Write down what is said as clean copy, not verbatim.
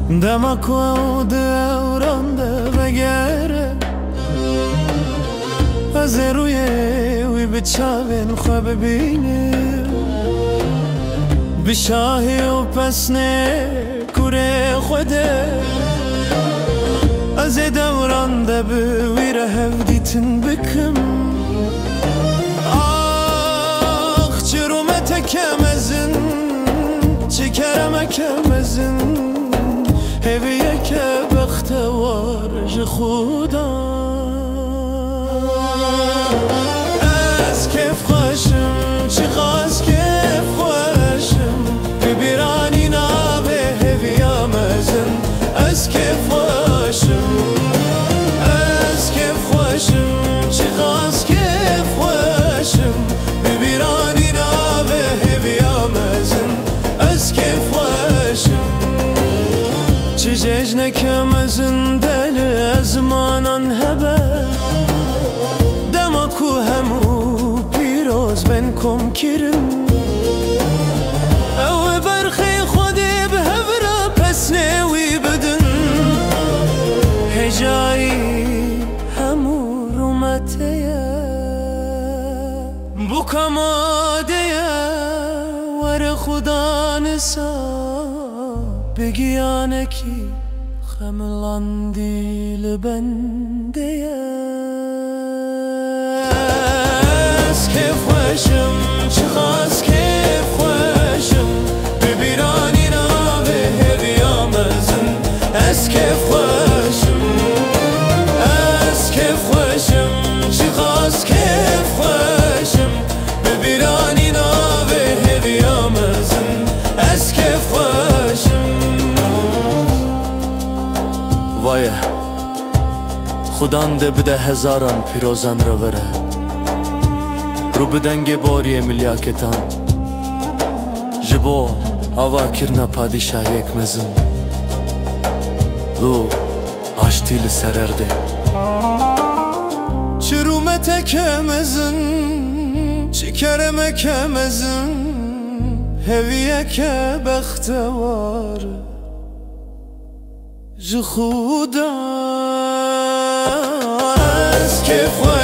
دمك دوران ده بگره از روی وی به چاون خواه ببینه بشاهی و پسنه کوره خوده از دوران ده بوی را هفدیتن بکم آخ چرومت کمزن چی کرم کمزن هویه که بختوار ج خدا از کف خوشم چی خواست کف خوشم ببیرانی نابه هویه مزن از کف خوشم از کف خوشم چی خواست کف خوشم ببیرانی نابه هویه مزن از کف خوشم چجج نکم از دل ازمانان هبه دماکو همو پیروز بن کم کرم او برخی خودی به هفره پس نوی بدن هجایی همو رومته بو کماده ور خدا نسا بگیانکی خملاندی لبنده از کف خوشم چه خواست کف خوشم ببیرانی نابه هویه مزن از کف خوشم از کف خوشم چه خواست کف خوشم ببیرانی نابه هویه مزن از کف خوشم وایه خدان ده بده هزاران پیروزان رو بره رو بدنگ باری ملیاکتان جبو هوا کرنا پادشاه یک مزن لو آشتیل سررده چرومت کمزن چی کرم کمزن هویه که بختوار ج خدا از کف